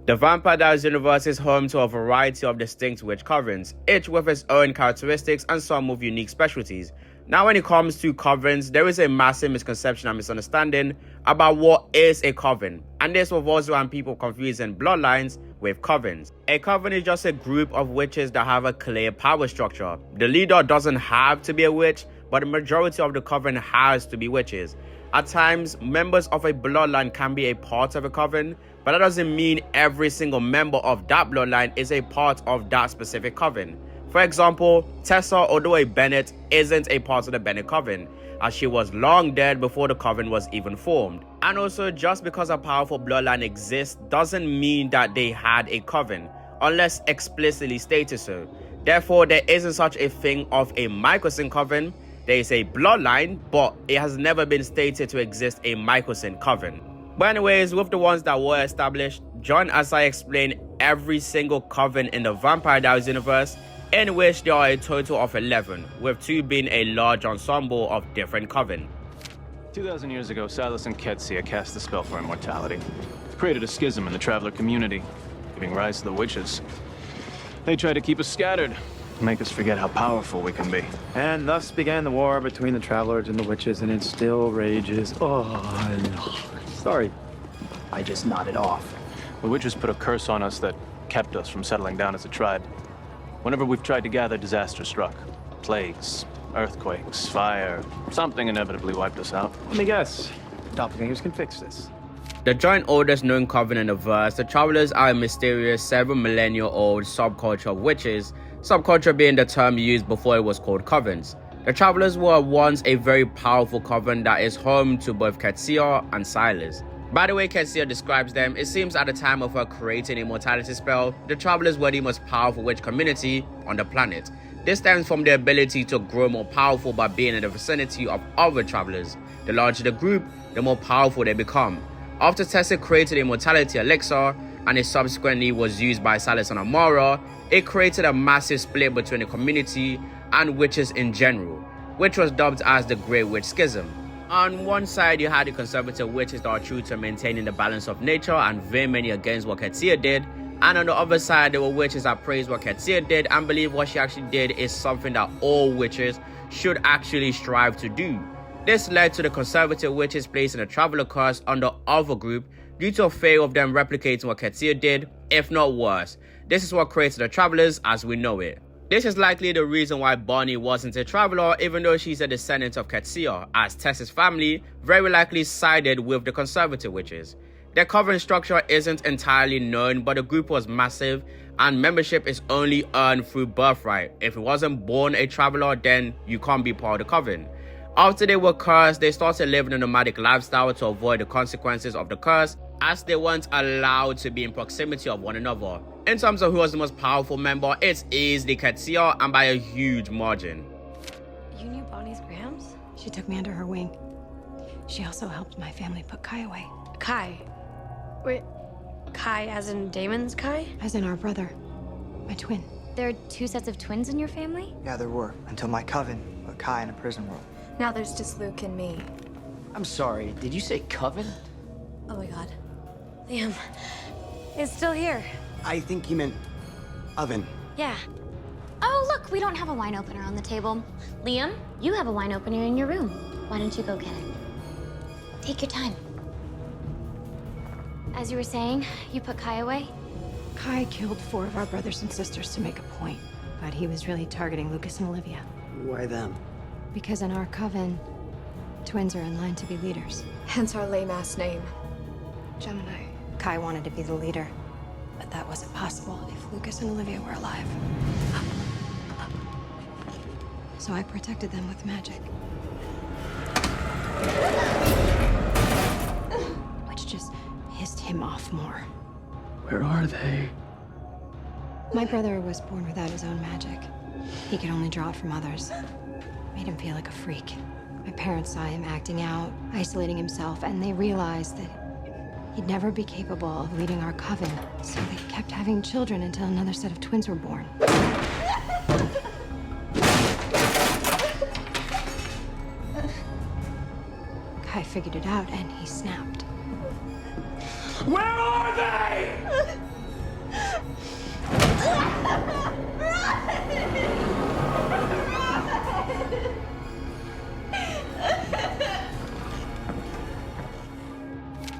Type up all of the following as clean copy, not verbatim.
The Vampire Diaries universe is home to a variety of distinct witch covens, each with its own characteristics and some with unique specialties. Now when it comes to covens, there is a massive misconception and misunderstanding about what is a coven, and this revolves around people confusing bloodlines with covens. A coven is just a group of witches that have a clear power structure. The leader doesn't have to be a witch, but the majority of the coven has to be witches. At times, members of a bloodline can be a part of a coven, but that doesn't mean every single member of that bloodline is a part of that specific coven. For example, Tessa, although a Bennett, isn't a part of the Bennett coven, as she was long dead before the coven was even formed. And also, just because a powerful bloodline exists doesn't mean that they had a coven, unless explicitly stated so. Therefore, there isn't such a thing of a Mikaelson coven. There is a bloodline, but it has never been stated to exist a Mikaelson coven. But anyways, with the ones that were established, join as I explain every single coven in the Vampire Diaries universe, in which there are a total of 11, with 2 being a large ensemble of different coven. 2,000 years ago, Silas and Ketsia cast the spell for immortality. It created a schism in the Traveler community, giving rise to the witches. They tried to keep us scattered, make us forget how powerful we can be. And thus began the war between the Travelers and the witches, and it still rages. Oh, sorry. I just nodded off. The witches put a curse on us that kept us from settling down as a tribe. Whenever we've tried to gather, disaster struck. Plagues, earthquakes, fire, something inevitably wiped us out. Let me guess. Doppelgangers can fix this. The joint oldest known coven in the verse, the Travelers are a mysterious 7-millennial-old subculture of witches, subculture being the term used before it was called covens. The Travelers were once a very powerful coven that is home to both Ketsia and Silas. By the way Ketsia describes them, it seems at the time of her creating immortality spell, the Travelers were the most powerful witch community on the planet. This stems from their ability to grow more powerful by being in the vicinity of other Travelers. The larger the group, the more powerful they become. After Tessa created immortality elixir, and it subsequently was used by Silas and Amara, it created a massive split between the community and witches in general, which was dubbed as the Great Witch Schism. On one side, you had the conservative witches that are true to maintaining the balance of nature and vehemently against what Ketsia did, and on the other side, there were witches that praised what Ketsia did and believe what she actually did is something that all witches should actually strive to do. This led to the conservative witches placing a traveler curse on the other group due to a fear of them replicating what Ketsia did, if not worse. This is what created the Travelers as we know it. This is likely the reason why Bonnie wasn't a traveler, even though she's a descendant of Ketsia, as Tessa's family very likely sided with the conservative witches. Their coven structure isn't entirely known, but the group was massive and membership is only earned through birthright. If you wasn't born a traveler, then you can't be part of the coven. After they were cursed, they started living a nomadic lifestyle to avoid the consequences of the curse, as they weren't allowed to be in proximity of one another. In terms of who was the most powerful member, it's easily Ketsia, and by a huge margin. You knew Bonnie's Grams? She took me under her wing. She also helped my family put Kai away. Kai? Wait, Kai as in Damon's Kai? As in our brother, my twin. There are 2 sets of twins in your family? Yeah, there were, until my coven put Kai in a prison world. Now there's just Luke and me. I'm sorry, did you say coven? Oh my god. Liam is still here. I think you meant oven. Yeah. Oh, look, we don't have a wine opener on the table. Liam, you have a wine opener in your room. Why don't you go get it? Take your time. As you were saying, you put Kai away? Kai killed 4 of our brothers and sisters to make a point, but he was really targeting Lucas and Olivia. Why them? Because in our coven, twins are in line to be leaders. Hence our lame-ass name. Gemini. Kai wanted to be the leader, but that wasn't possible if Lucas and Olivia were alive. So I protected them with magic. Which just pissed him off more. Where are they? My brother was born without his own magic. He could only draw it from others. Made him feel like a freak. My parents saw him acting out, isolating himself, and they realized that he'd never be capable of leading our coven, so they kept having children until another set of twins were born. Kai figured it out, and he snapped. Where are they?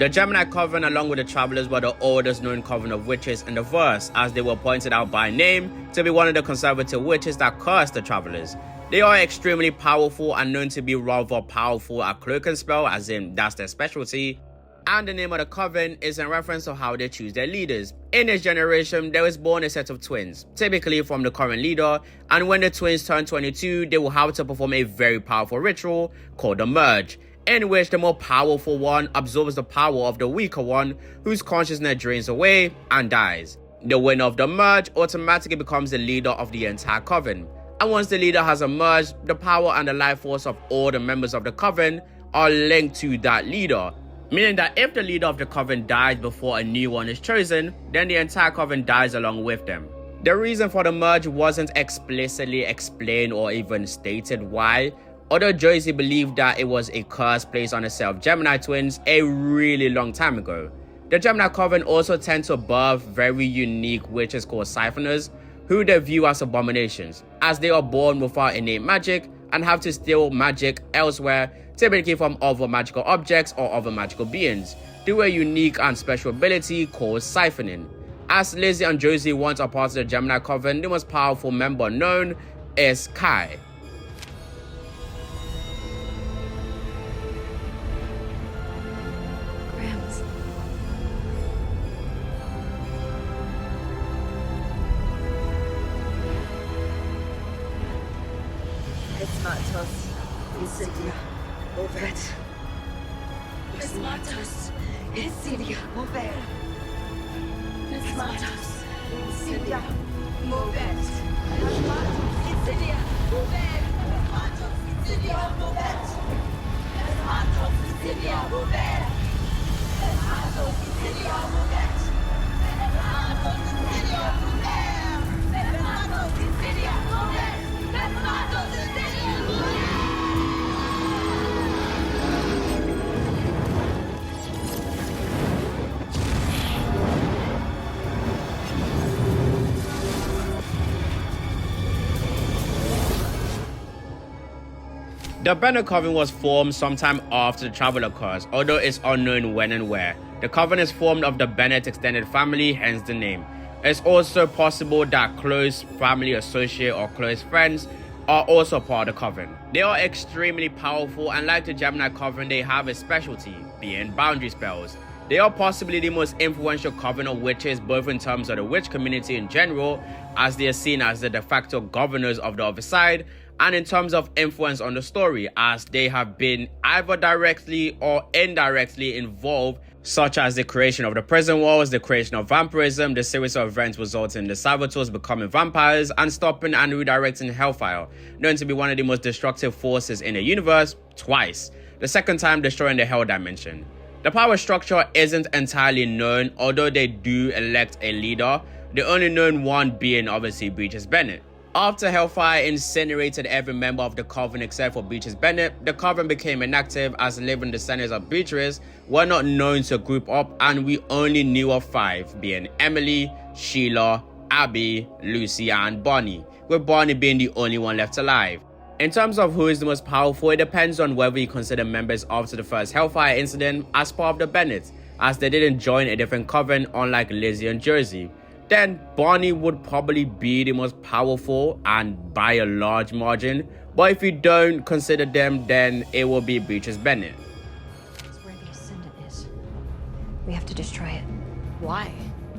The Gemini Coven, along with the Travelers, were the oldest known coven of witches in the verse, as they were pointed out by name to be one of the conservative witches that cursed the Travelers. They are extremely powerful and known to be rather powerful at cloak and spell, as in that's their specialty. And the name of the coven is in reference to how they choose their leaders. In this generation, there is born a set of twins, typically from the current leader, and when the twins turn 22, they will have to perform a very powerful ritual called the merge, in which the more powerful one absorbs the power of the weaker one, whose consciousness drains away and dies. The winner of the merge automatically becomes the leader of the entire coven. And once the leader has emerged, the power and the life force of all the members of the coven are linked to that leader, meaning that if the leader of the coven dies before a new one is chosen, then the entire coven dies along with them. The reason for the merge wasn't explicitly explained or even stated why, although Josie believed that it was a curse placed on a set of Gemini twins a really long time ago. The Gemini Coven also tend to birth very unique witches called siphoners, who they view as abominations, as they are born without innate magic and have to steal magic elsewhere, typically from other magical objects or other magical beings, through a unique and special ability called siphoning. As Lizzie and Josie once are part of the Gemini Coven, the most powerful member known is Kai. The Bennett Coven was formed sometime after the Traveler curse, although it's unknown when and where. The coven is formed of the Bennett extended family, hence the name. It's also possible that close family associate or close friends are also part of the coven. They are extremely powerful, and like the Gemini Coven, they have a specialty, being boundary spells. They are possibly the most influential coven of witches, both in terms of the witch community in general, as they are seen as the de facto governors of the other side, and in terms of influence on the story, as they have been either directly or indirectly involved, such as the creation of the prison walls, the creation of vampirism, the series of events resulting in the Salvatores becoming vampires, and stopping and redirecting Hellfire, known to be one of the most destructive forces in the universe, twice, the second time destroying the Hell Dimension. The power structure isn't entirely known, although they do elect a leader, the only known one being obviously Beatrice Bennett. After Hellfire incinerated every member of the Coven except for Beatrice Bennett, the Coven became inactive as living descendants of Beatrice were not known to group up, and we only knew of 5, being Emily, Sheila, Abby, Lucy, and Bonnie, with Bonnie being the only one left alive. In terms of who is the most powerful, it depends on whether you consider members after the first Hellfire incident as part of the Bennett, as they didn't join a different coven unlike Lizzie and Josie. Then Bonnie would probably be the most powerful and by a large margin, but if you don't consider them, then it will be Beatrice Bennett. It's where the Ascendant is. We have to destroy it. Why?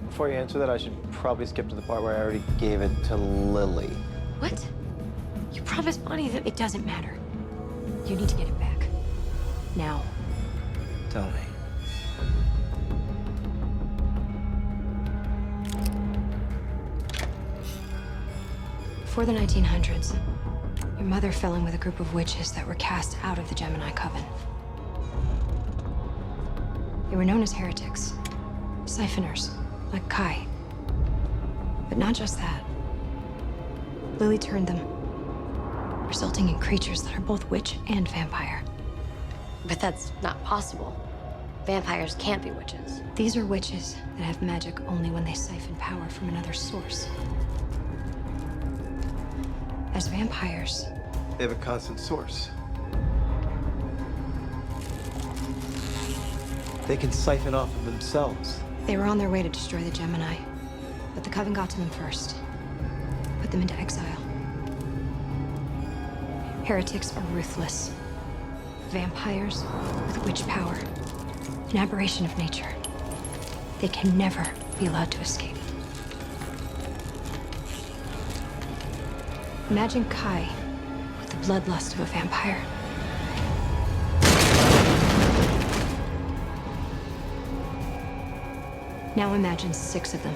Before you answer that, I should probably skip to the part where I already gave it to Lily. What? You promised Bonnie that it doesn't matter. You need to get it back. Now. Tell me. Before the 1900s, your mother fell in with a group of witches that were cast out of the Gemini Coven. They were known as heretics, siphoners, like Kai. But not just that. Lily turned them, resulting in creatures that are both witch and vampire. But that's not possible. Vampires can't be witches. These are witches that have magic only when they siphon power from another source. As vampires, they have a constant source. They can siphon off of themselves. They were on their way to destroy the Gemini, but the Coven got to them first. Put them into exile. Heretics are ruthless. Vampires with witch power. An aberration of nature. They can never be allowed to escape. Imagine Kai with the bloodlust of a vampire. Now imagine 6 of them.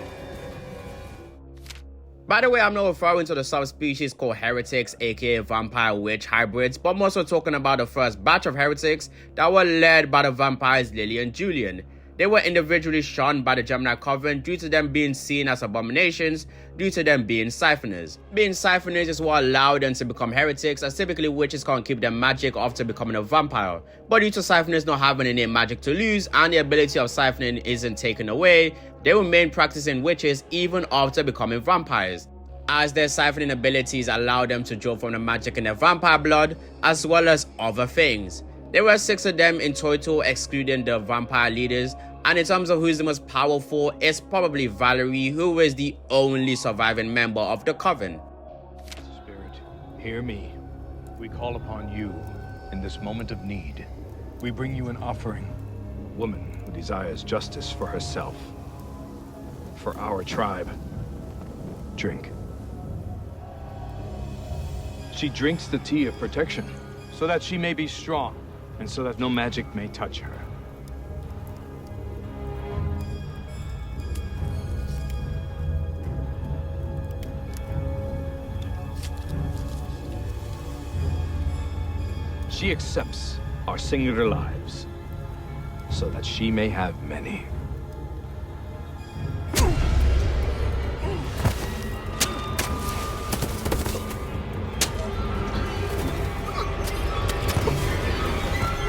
By the way, I'm not referring to the subspecies called heretics, aka vampire witch hybrids, but I'm also talking about the first batch of heretics that were led by the vampires Lily and Julian. They were individually shunned by the Gemini Coven due to them being seen as abominations, due to them being siphoners. Being siphoners is what allowed them to become heretics, as typically witches can't keep their magic after becoming a vampire. But due to siphoners not having any magic to lose and the ability of siphoning isn't taken away, they remain practicing witches even after becoming vampires, as their siphoning abilities allow them to draw from the magic in their vampire blood, as well as other things. There were 6 of them in total, excluding the vampire leaders, and in terms of who's the most powerful, it's probably Valerie, who is the only surviving member of the Coven. Spirit, hear me. We call upon you in this moment of need. We bring you an offering, a woman who desires justice for herself, for our tribe. Drink. She drinks the tea of protection, so that she may be strong, and so that no magic may touch her. She accepts our singular lives, so that she may have many.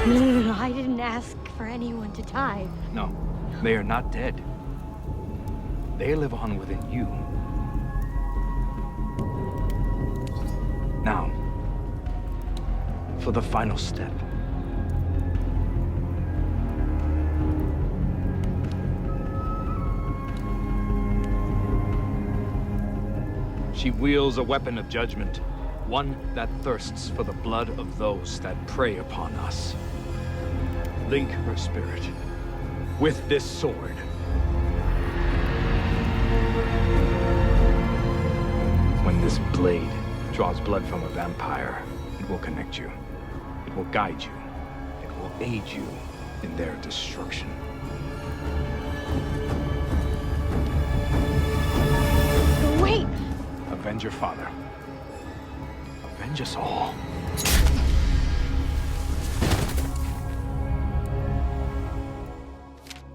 No, I didn't ask for anyone to die. No, they are not dead. They live on within you. Now, for the final step. She wields a weapon of judgment, one that thirsts for the blood of those that prey upon us. Link her spirit with this sword. When this blade draws blood from a vampire, it will connect you. It will guide you. It will aid you in their destruction. Wait! Avenge your father. Avenge us all.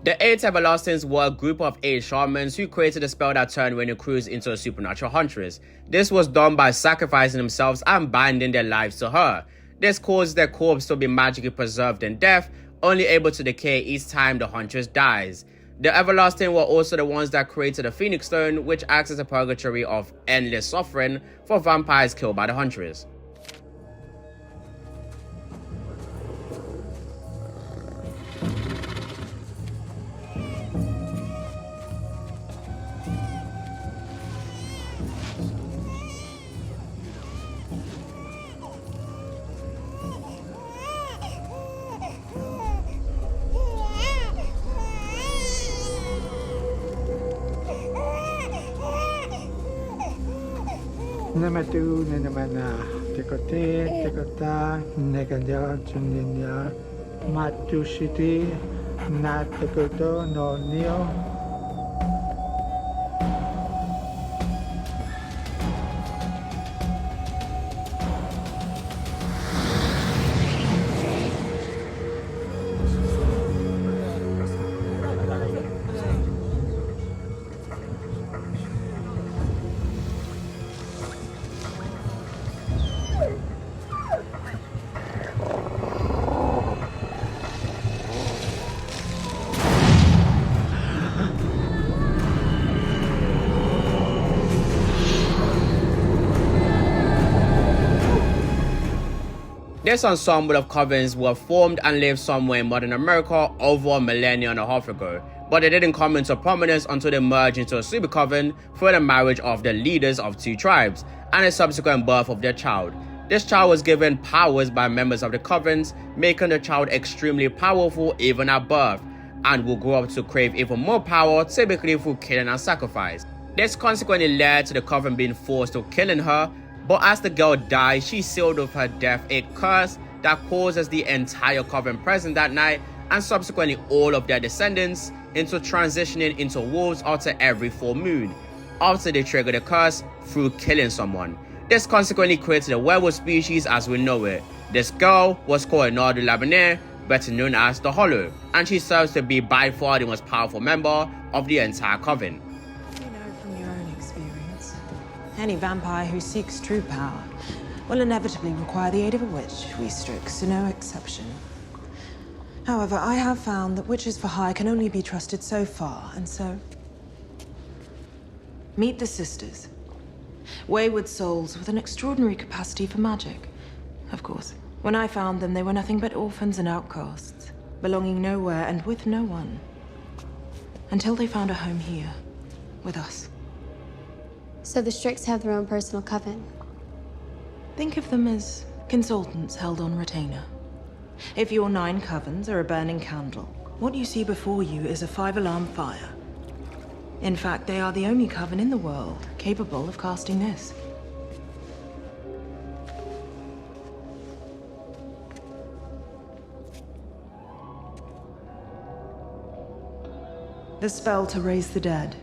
The 8 Everlastings were a group of 8 shamans who created a spell that turned Winnie Cruz into a supernatural huntress. This was done by sacrificing themselves and binding their lives to her. This caused their corpse to be magically preserved in death, only able to decay each time the huntress dies. The Everlasting were also the ones that created the Phoenix Stone, which acts as a purgatory of endless suffering for vampires killed by the huntress. Namatu Nanamana Tekote Tekota Neganya Chuninya Matushiti Natakoto no Neo. This ensemble of covens were formed and lived somewhere in modern America over a millennia and a half ago, but they didn't come into prominence until they merged into a super coven through the marriage of the leaders of two tribes and the subsequent birth of their child. This child was given powers by members of the covens, making the child extremely powerful even at birth, and will grow up to crave even more power, typically through killing and sacrifice. This consequently led to the coven being forced to killing her, but as the girl dies, she sealed with her death a curse that causes the entire coven present that night and subsequently all of their descendants into transitioning into wolves after every full moon, after they trigger the curse through killing someone. This consequently created the werewolf species as we know it. This girl was called Nard Labanere, better known as the Hollow, and she serves to be by far the most powerful member of the entire coven. You know from your own experience, any vampire who seeks true power will inevitably require the aid of a witch. We Strix are no exception. However, I have found that witches for hire can only be trusted so far, and so... Meet the sisters. Wayward souls with an extraordinary capacity for magic. Of course, when I found them, they were nothing but orphans and outcasts, belonging nowhere and with no one. Until they found a home here, with us. So the Strix have their own personal coven? Think of them as consultants held on retainer. If your 9 covens are a burning candle, what you see before you is a 5-alarm fire. In fact, they are the only coven in the world capable of casting this. The spell to raise the dead.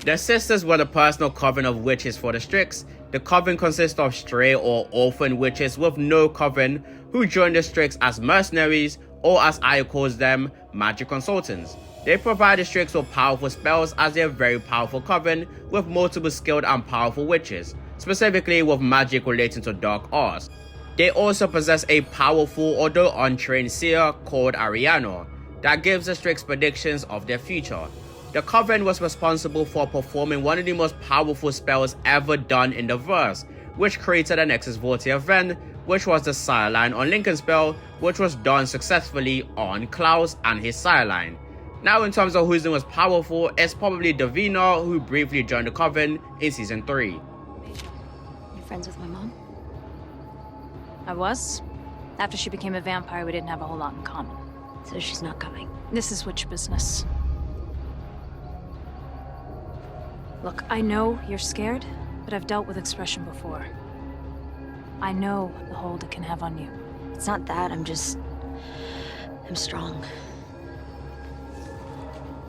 The sisters were the personal coven of witches for the Strix. The coven consists of stray or orphan witches with no coven who join the Strix as mercenaries, or as I calls them, magic consultants. They provide the Strix with powerful spells as they are a very powerful coven with multiple skilled and powerful witches, specifically with magic relating to dark arts. They also possess a powerful although untrained seer called Ariana that gives the Strix predictions of their future. The coven was responsible for performing one of the most powerful spells ever done in the verse, which created an Nexus Vorti event, which was the sideline on Lincoln spell, which was done successfully on Klaus and his sideline. Now in terms of who's the most powerful, it's probably Davina, who briefly joined the coven in season 3. You friends with my mom? I was. After she became a vampire, we didn't have a whole lot in common. So she's not coming. This is witch business. Look, I know you're scared, but I've dealt with expression before. I know the hold it can have on you. It's not that, I'm strong.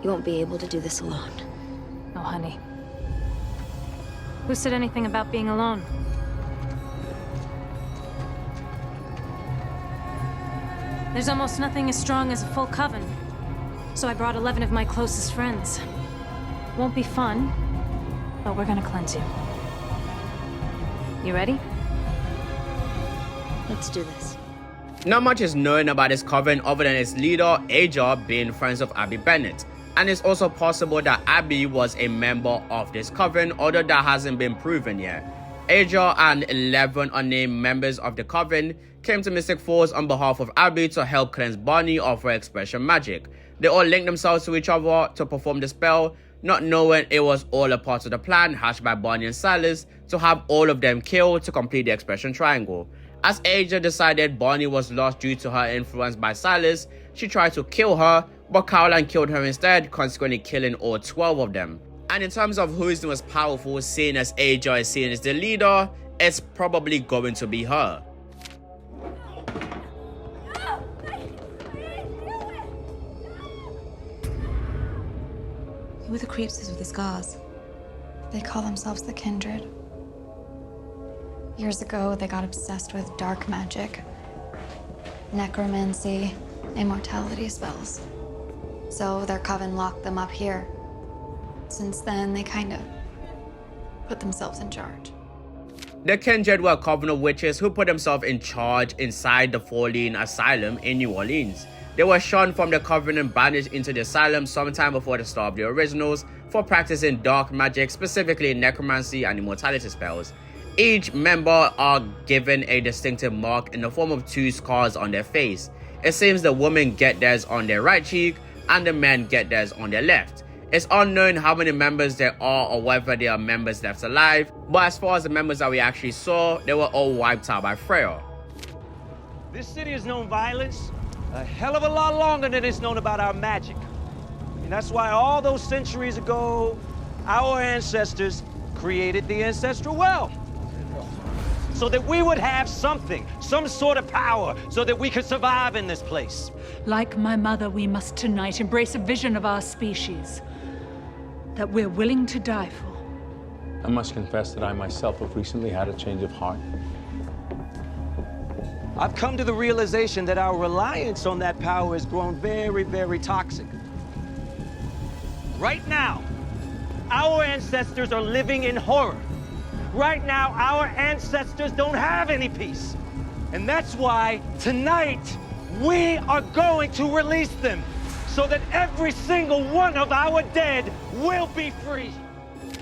You won't be able to do this alone. Oh, honey. Who said anything about being alone? There's almost nothing as strong as a full coven. So I brought 11 of my closest friends. Won't be fun, but we're gonna cleanse you. You ready? Let's do this. Not much is known about this coven other than its leader, Aja, being friends of Abby Bennett. And it's also possible that Abby was a member of this coven, although that hasn't been proven yet. Aja and 11 unnamed members of the coven came to Mystic Falls on behalf of Abby to help cleanse Bonnie of her expression magic. They all linked themselves to each other to perform the spell, not knowing it was all a part of the plan hatched by Bonnie and Silas to have all of them killed to complete the expression triangle. As Aja decided Bonnie was lost due to her influence by Silas, she tried to kill her, but Caroline killed her instead, consequently killing all 12 of them. And in terms of who is the most powerful, seeing as Aja is seen as the leader, it's probably going to be her. Who are the creepsters with the scars? They call themselves the Kindred. Years ago, they got obsessed with dark magic, necromancy, immortality spells. So their coven locked them up here. Since then, they kind of put themselves in charge. The Kindred were a coven of witches who put themselves in charge inside the Fallen Asylum in New Orleans. They were shunned from the coven and banished into the asylum sometime before the start of the originals for practicing dark magic, specifically necromancy and immortality spells. Each member are given a distinctive mark in the form of 2 scars on their face. It seems the women get theirs on their right cheek and the men get theirs on their left. It's unknown how many members there are or whether there are members left alive, but as far as the members that we actually saw, they were all wiped out by Freya. This city has known violence a hell of a lot longer than it's known about our magic. And that's why all those centuries ago, our ancestors created the ancestral well. So that we would have something, some sort of power, so that we could survive in this place. Like my mother, we must tonight embrace a vision of our species that we're willing to die for. I must confess that I myself have recently had a change of heart. I've come to the realization that our reliance on that power has grown very, very toxic. Right now, our ancestors are living in horror. Right now, our ancestors don't have any peace. And that's why, tonight, we are going to release them, so that every single one of our dead will be free.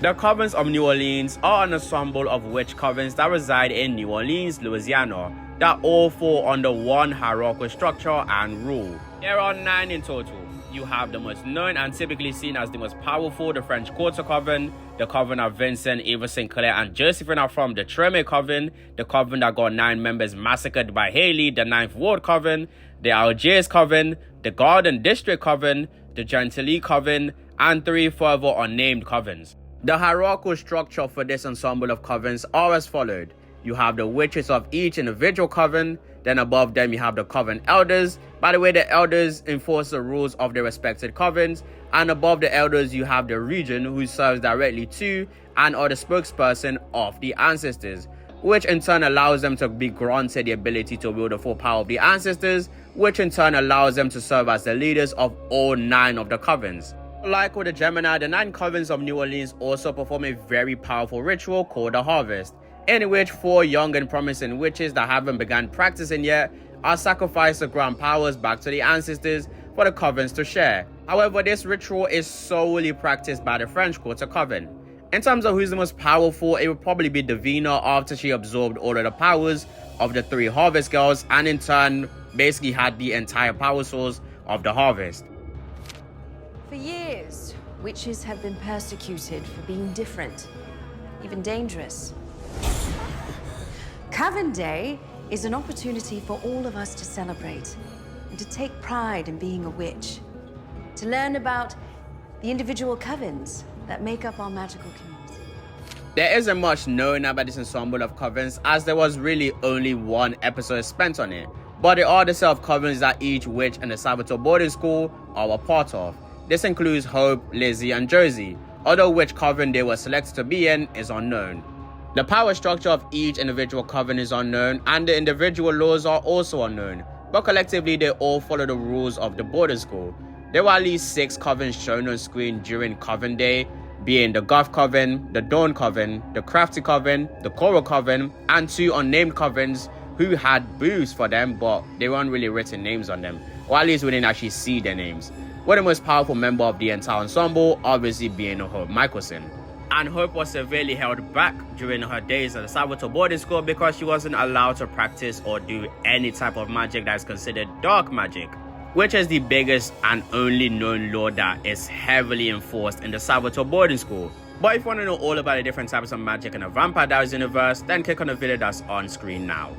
The covens of New Orleans are an ensemble of witch covens that reside in New Orleans, Louisiana, that all fall under one hierarchical structure and rule. There are 9 in total. You have the most known and typically seen as the most powerful, the French Quarter Coven, the Coven of Vincent, Eva St. Clair, and Josephine are from the Treme Coven, the Coven that got 9 members massacred by Haley, the 9th Ward Coven, the Algiers Coven, the Garden District Coven, the Gentilly Coven, and 3 further unnamed covens. The hierarchical structure for this ensemble of covens are as followed. You have the witches of each individual coven, then above them you have the coven elders. By the way, the elders enforce the rules of their respected covens, and above the elders you have the regent, who serves directly to and are the spokesperson of the ancestors, which in turn allows them to be granted the ability to wield the full power of the ancestors, which in turn allows them to serve as the leaders of all 9 of the covens. Like with the Gemini, the 9 covens of New Orleans also perform a very powerful ritual called the Harvest, in which 4 young and promising witches that haven't begun practicing yet are sacrificed to grant powers back to the ancestors for the covens to share. However, this ritual is solely practiced by the French Quarter Coven. In terms of who's the most powerful, it would probably be Davina, after she absorbed all of the powers of the 3 Harvest Girls and in turn basically had the entire power source of the harvest. For years, witches have been persecuted for being different, even dangerous. Coven Day is an opportunity for all of us to celebrate and to take pride in being a witch, to learn about the individual covens that make up our magical community. There isn't much known about this ensemble of covens, as there was really only 1 episode spent on it, but there are the set of covens that each witch in the Salvatore boarding school are a part of. This includes Hope, Lizzie, and Josie, although which coven they were selected to be in is unknown. The power structure of each individual coven is unknown, and the individual laws are also unknown, but collectively they all follow the rules of the boarding school. There were at least 6 covens shown on screen during Coven Day, being the Goth Coven, the Dawn Coven, the Crafty Coven, the Coral Coven, and 2 unnamed covens who had booths for them, but they weren't really written names on them, or at least we didn't actually see their names. One of the most powerful member of the entire ensemble obviously being Hope Mikaelson. And Hope was severely held back during her days at the Salvatore boarding school because she wasn't allowed to practice or do any type of magic that is considered dark magic, which is the biggest and only known law that is heavily enforced in the Salvatore boarding school. But if you want to know all about the different types of magic in the Vampire Diaries universe, then click on the video that's on screen now.